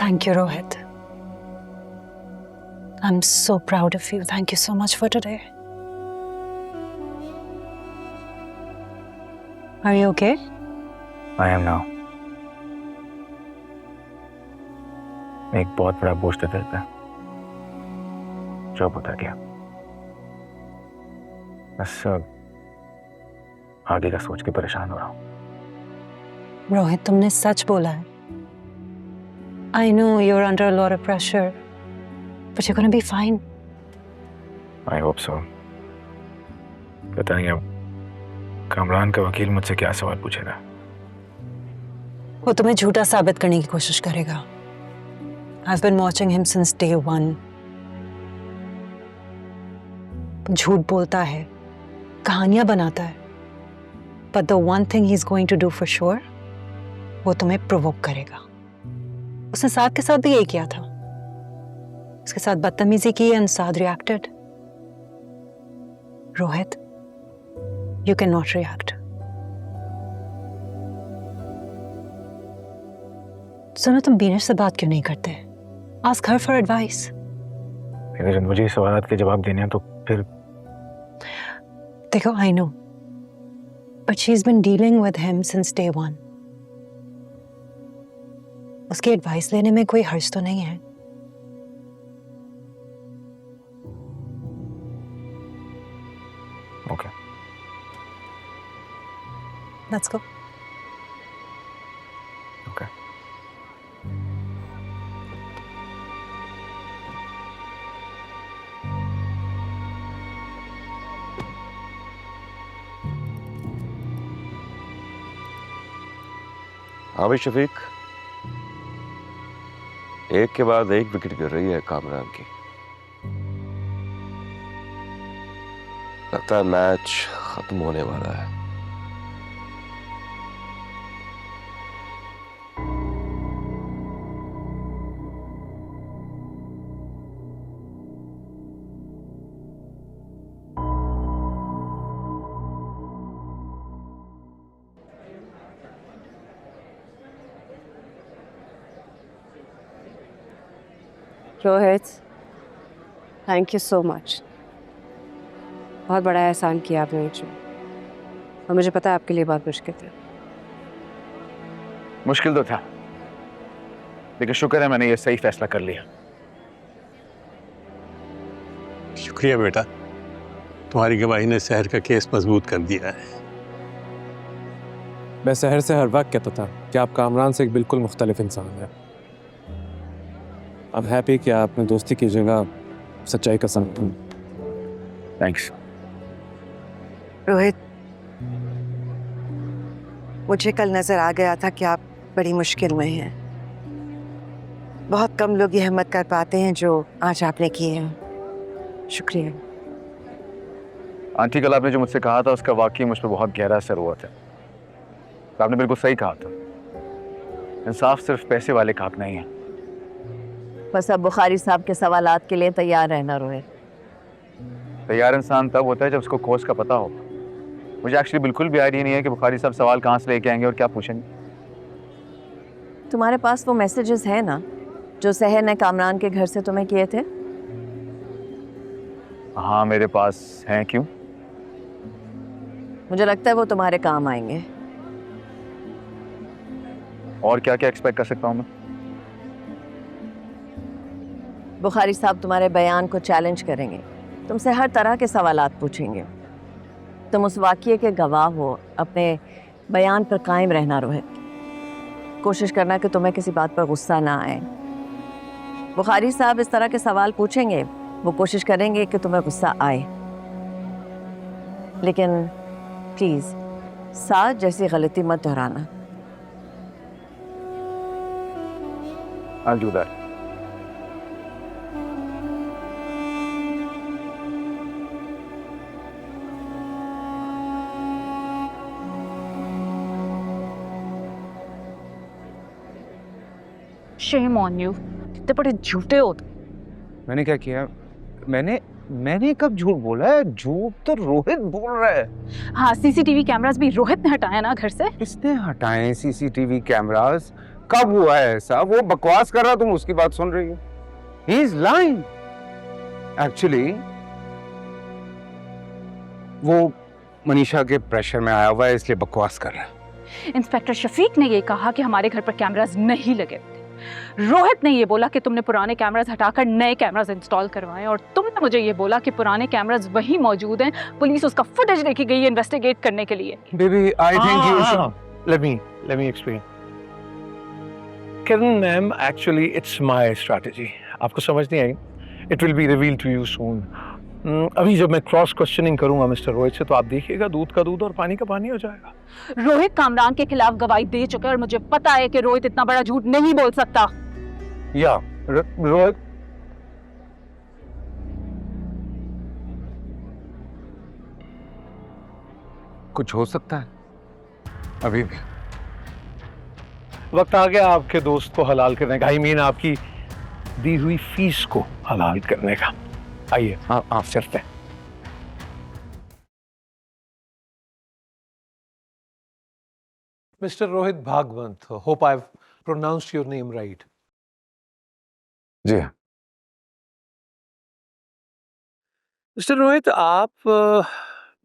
Thank you, Rohit. I'm so proud of you. Thank you so much for today. Are you okay? I am now. एक बहुत बड़ा बोझ था दिल पे, जो उतर गया। बस आगे का सोच के परेशान हो रहा हूँ। रोहित, तुमने सच बोला है। I know you're under a lot of pressure, but you're gonna be fine. I hope so. पता नहीं अब कामरान का वकील मुझसे क्या सवाल पूछेगा। वो तुम्हें झूठा साबित करने की कोशिश करेगा। I've been watching him since day one. झूठ बोलता है, कहानियां बनाता है, but the one thing he's going to do for sure, वो तुम्हें प्रोवोक करेगा। उसने साद के साथ भी यही किया था। उसके साथ बदतमीजी की and Saad reacted. Rohit, you cannot react. सुनो, तुम बीनर से बात क्यों नहीं करते? Ask her for advice. अगर जब मुझे सवालों के जवाब देने हैं तो फिर देखो, I know, but she's been dealing with him since day one. उसकी एडवाइस लेने में कोई हर्ज तो नहीं है। Okay. Let's go. Okay. हाँ भाई शफीक, एक के बाद एक विकेट गिर रही है कामरान की। लगता है मैच खत्म होने वाला है। Rohit, thank you so much. बहुत बड़ा एहसान किया आपने मुझे, और मुझे पता है आपके लिए बहुत मुश्किल था। मुश्किल तो था, लेकिन शुक्र है मैंने ये सही फैसला कर लिया। शुक्रिया बेटा, तुम्हारी गवाही ने शहर का केस मजबूत कर दिया है। मैं शहर से हर वक्त कहता था कि आप कामरान से एक बिल्कुल मुख्तलिफ इंसान है। अब हैप्पी कि आपने दोस्ती की जगह सच्चाई का संग। थैंक्स। रोहित, मुझे कल नजर आ गया था कि आप बड़ी मुश्किल में हैं। बहुत कम लोग ये हिम्मत कर पाते हैं जो आज आपने की है। शुक्रिया। आंटी, कल आपने जो मुझसे कहा था उसका वाकई मुझ पर बहुत गहरा असर हुआ था। तो आपने बिल्कुल सही कहा था, इंसाफ सिर्फ पैसे वाले का हक नहीं है। बस अब बुखारी साहब के सवालात के लिए तैयार रहना रोहित। तैयार इंसान तब होता है जब उसको कोर्स का पता हो। मुझे एक्चुअली बिल्कुल भी आइडिया नहीं है कि बुखारी साहब सवाल कहाँ से लेके आएंगे और क्या पूछेंगे। तुम्हारे पास वो मैसेजेस हैं ना जो सहर ने कामरान के घर से तुम्हें किए थे? हाँ मेरे पास हैं। क्यों? मुझे लगता है वो तुम्हारे काम आएंगे। और क्या क्या एक्सपेक्ट कर सकता हूँ मैं? बुखारी साहब तुम्हारे बयान को चैलेंज करेंगे, तुमसे हर तरह के सवालात पूछेंगे। तुम उस वाक़ये के गवाह हो, अपने बयान पर कायम रहना रोहित। कोशिश करना कि तुम्हें किसी बात पर गुस्सा ना आए। बुखारी साहब इस तरह के सवाल पूछेंगे, वो कोशिश करेंगे कि तुम्हें गुस्सा आए, लेकिन प्लीज़ साथ जैसी गलती मत दोहराना। I'll do that. Shame on you. कितने बड़े झूठे हो तुम। मैंने क्या किया? मैंने कब झूठ बोला है? झूठ तो रोहित बोल रहा है। हाँ, सीसीटीवी कैमरास भी रोहित ने हटाया ना घर से। किसने हटाए सीसीटीवी कैमरास? कब हुआ है ऐसा? वो बकवास कर रहा, तुम उसकी बात सुन रही हो? He is lying. एक्चुअली वो मनीषा के प्रेशर में आया हुआ है, इसलिए बकवास कर रहा है। इंस्पेक्टर शफीक ने ये कहा कि हमारे घर पर कैमरास नहीं लगे थे। रोहित ने ये बोला कि तुमने पुराने कैमरास हटाकर नए कैमरास इंस्टॉल करवाए, और तुमने मुझे ये बोला कि पुराने कैमरास वही मौजूद हैं, पुलिस उसका फुटेज लेके गई है इन्वेस्टिगेट करने के लिए। Baby I think you should let me explain. Kiran ma'am, actually it's my strategy. आपको समझ नहीं आई? It will be revealed to you soon. अभी जब मैं क्रॉस क्वेश्चनिंग करूंगा मिस्टर रोहित से, तो आप देखिएगा दूध का दूध और पानी का पानी हो जाएगा। रोहित कामरान के खिलाफ गवाही दे चुका है, और मुझे पता है कि रोहित इतना बड़ा झूठ नहीं बोल सकता। या रोहित, कुछ हो सकता है अभी भी। वक्त आ गया आपके दोस्त को हलाल करने का। आई मीन आपकी दी हुई फीस को हलाल करने का। आइए आप चलते हैं। Mister Rohit Bhagwant, hope I have pronounced your name right. जी हाँ। मिस्टर रोहित, आप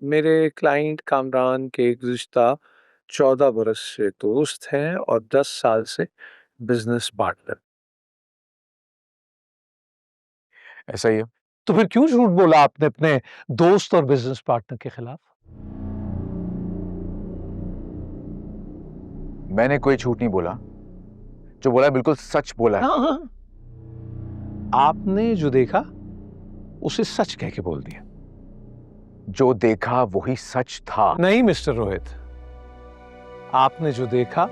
मेरे क्लाइंट कामरान के गुज़िश्ता 14 बरस से दोस्त हैं और 10 साल से बिजनेस पार्टनर। ऐसा ही है। तो फिर क्यों झूठ बोला आपने अपने दोस्त और बिजनेस पार्टनर के खिलाफ? मैंने कोई झूठ नहीं बोला, जो बोला है बिल्कुल सच बोला है। हाँ। आपने जो देखा उसे सच कह के बोल दिया। जो देखा वही सच था। नहीं मिस्टर रोहित, आपने जो देखा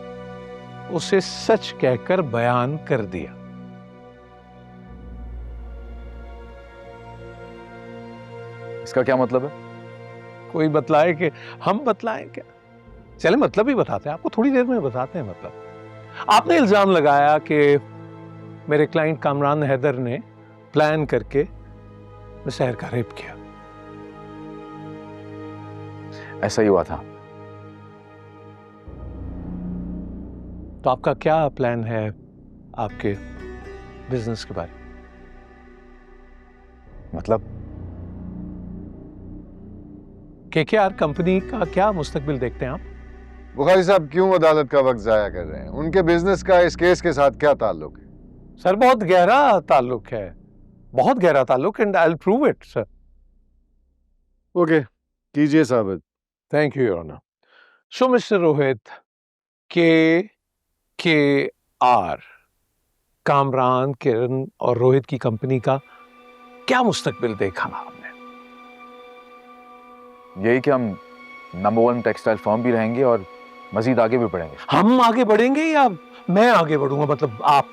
उसे सच कहकर बयान कर दिया। इसका क्या मतलब है? कोई बतलाए कि हम बतलाएं क्या? चले मतलब ही बताते हैं, आपको थोड़ी देर में बताते हैं। मतलब आपने इल्जाम लगाया कि मेरे क्लाइंट कामरान हैदर ने प्लान करके सहर का रेप किया। ऐसा ही हुआ था। तो आपका क्या प्लान है आपके बिजनेस के बारे में? मतलब केकेआर कंपनी का क्या मुस्तकबिल देखते हैं आप? बुखारी साहब क्यों अदालत का वक्त जाया कर रहे हैं? उनके बिजनेस का इस केस के साथ क्या ताल्लुक है? सर बहुत गहरा ताल्लुक है, बहुत गहरा ताल्लुक, and I will prove it sir. Okay, कीजिए साबित। Thank you your honour. So mister Rohit, KKR Kamran, Kiran और रोहित की कंपनी का क्या मुस्तकबिल देखा आपने? यही कि हम नंबर 1 टेक्सटाइल फर्म भी रहेंगे और मजीद आगे भी बढ़ेंगे। हम आगे बढ़ेंगे या मैं आगे बढ़ूंगा? मतलब आप